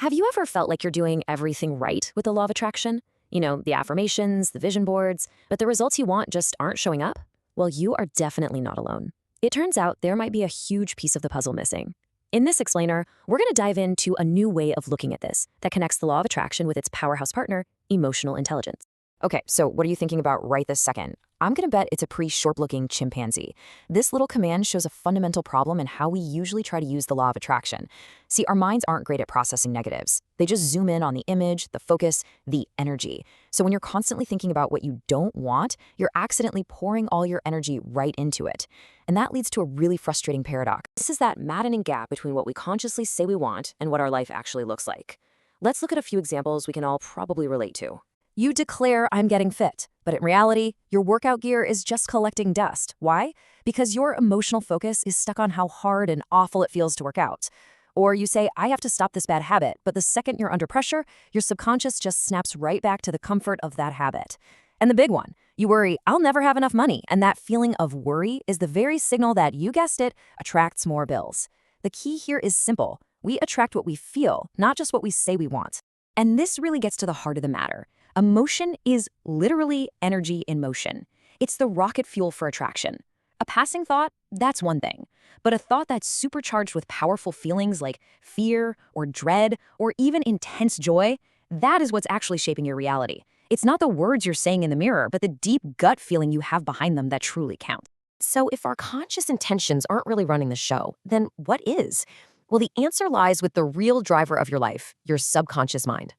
Have you ever felt like you're doing everything right with the law of attraction? You know, the affirmations, the vision boards, but the results you want just aren't showing up? Well, you are definitely not alone. It turns out there might be a huge piece of the puzzle missing. In this explainer, we're going to dive into a new way of looking at this that connects the law of attraction with its powerhouse partner, emotional intelligence. Okay, so what are you thinking about right this second? I'm going to bet it's a pretty short-looking chimpanzee. This little command shows a fundamental problem in how we usually try to use the law of attraction. See, our minds aren't great at processing negatives. They just zoom in on the image, the focus, the energy. So when you're constantly thinking about what you don't want, you're accidentally pouring all your energy right into it. And that leads to a really frustrating paradox. This is that maddening gap between what we consciously say we want and what our life actually looks like. Let's look at a few examples we can all probably relate to. You declare, "I'm getting fit," but in reality, your workout gear is just collecting dust. Why? Because your emotional focus is stuck on how hard and awful it feels to work out. Or you say, "I have to stop this bad habit," but the second you're under pressure, your subconscious just snaps right back to the comfort of that habit. And the big one, you worry, "I'll never have enough money," and that feeling of worry is the very signal that, you guessed it, attracts more bills. The key here is simple. We attract what we feel, not just what we say we want. And this really gets to the heart of the matter. Emotion is literally energy in motion. It's the rocket fuel for attraction. A passing thought, that's one thing. But a thought that's supercharged with powerful feelings like fear or dread or even intense joy, that is what's actually shaping your reality. It's not the words you're saying in the mirror, but the deep gut feeling you have behind them that truly count. So if our conscious intentions aren't really running the show, then what is? Well, the answer lies with the real driver of your life, your subconscious mind.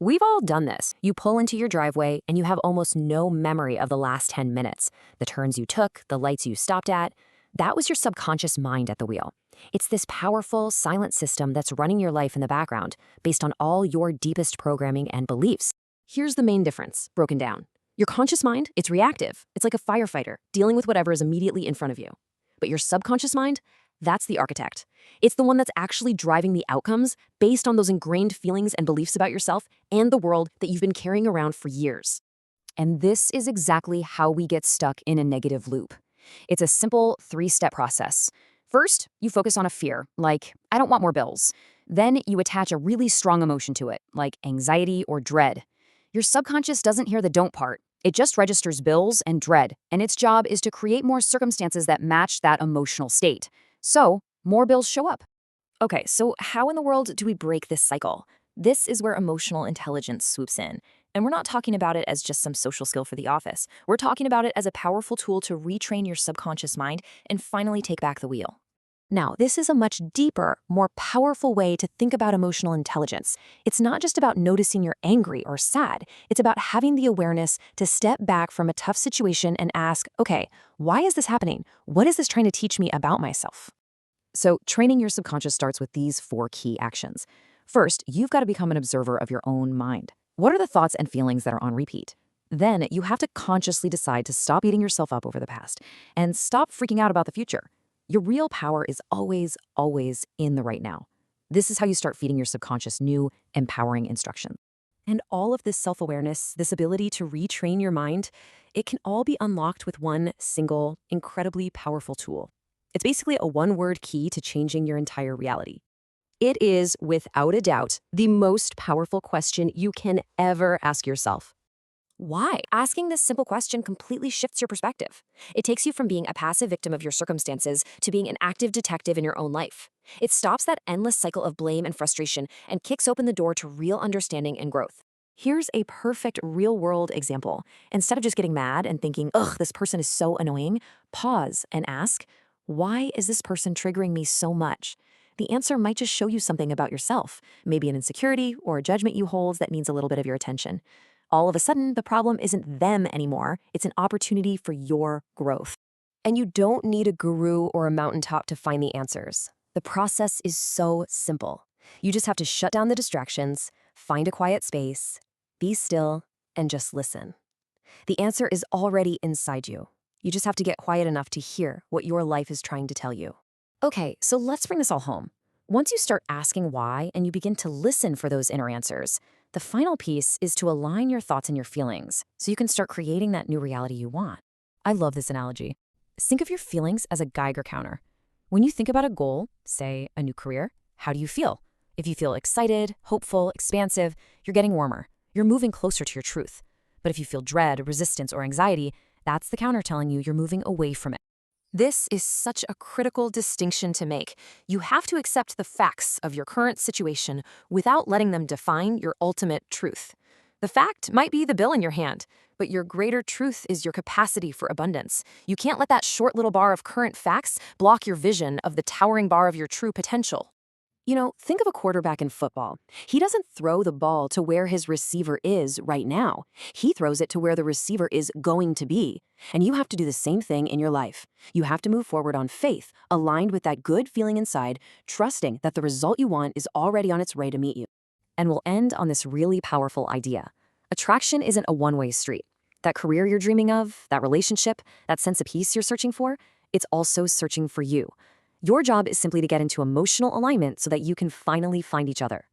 We've all done this. You pull into your driveway and you have almost no memory of the last 10 minutes. The turns you took, the lights you stopped at. That was your subconscious mind at the wheel. It's this powerful, silent system that's running your life in the background based on all your deepest programming and beliefs. Here's the main difference, broken down. Your conscious mind, it's reactive. It's like a firefighter, dealing with whatever is immediately in front of you. But your subconscious mind, that's the architect. It's the one that's actually driving the outcomes based on those ingrained feelings and beliefs about yourself and the world that you've been carrying around for years. And this is exactly how we get stuck in a negative loop. It's a simple 3-step process. First, you focus on a fear, like, "I don't want more bills." Then you attach a really strong emotion to it, like anxiety or dread. Your subconscious doesn't hear the don't part. It just registers bills and dread, and its job is to create more circumstances that match that emotional state. So, more bills show up. Okay, so how in the world do we break this cycle? This is where emotional intelligence swoops in. And we're not talking about it as just some social skill for the office. We're talking about it as a powerful tool to retrain your subconscious mind and finally take back the wheel. Now, this is a much deeper, more powerful way to think about emotional intelligence. It's not just about noticing you're angry or sad. It's about having the awareness to step back from a tough situation and ask, okay, why is this happening? What is this trying to teach me about myself? So training your subconscious starts with these 4 key actions. First, you've got to become an observer of your own mind. What are the thoughts and feelings that are on repeat? Then you have to consciously decide to stop beating yourself up over the past and stop freaking out about the future. Your real power is always, always in the right now. This is how you start feeding your subconscious new, empowering instructions. And all of this self-awareness, this ability to retrain your mind, it can all be unlocked with one single, incredibly powerful tool. It's basically a one-word key to changing your entire reality. It is, without a doubt, the most powerful question you can ever ask yourself. Why? Asking this simple question completely shifts your perspective. It takes you from being a passive victim of your circumstances to being an active detective in your own life. It stops that endless cycle of blame and frustration and kicks open the door to real understanding and growth. Here's a perfect real-world example. Instead of just getting mad and thinking, "Ugh, this person is so annoying," pause and ask, why is this person triggering me so much? The answer might just show you something about yourself, maybe an insecurity or a judgment you hold that needs a little bit of your attention. All of a sudden, the problem isn't them anymore. It's an opportunity for your growth. And you don't need a guru or a mountaintop to find the answers. The process is so simple. You just have to shut down the distractions, find a quiet space, be still, and just listen. The answer is already inside you. You just have to get quiet enough to hear what your life is trying to tell you. Okay, so let's bring this all home. Once you start asking why and you begin to listen for those inner answers, the final piece is to align your thoughts and your feelings so you can start creating that new reality you want. I love this analogy. Think of your feelings as a Geiger counter. When you think about a goal, say a new career, how do you feel? If you feel excited, hopeful, expansive, you're getting warmer. You're moving closer to your truth. But if you feel dread, resistance, or anxiety, that's the counter telling you you're moving away from it. This is such a critical distinction to make. You have to accept the facts of your current situation without letting them define your ultimate truth. The fact might be the bill in your hand, but your greater truth is your capacity for abundance. You can't let that short little bar of current facts block your vision of the towering bar of your true potential. Think of a quarterback in football. He doesn't throw the ball to where his receiver is right now. He throws it to where the receiver is going to be. And you have to do the same thing in your life. You have to move forward on faith, aligned with that good feeling inside, trusting that the result you want is already on its way to meet you. And we'll end on this really powerful idea. Attraction isn't a one-way street. That career you're dreaming of, that relationship, that sense of peace you're searching for, it's also searching for you. Your job is simply to get into emotional alignment so that you can finally find each other.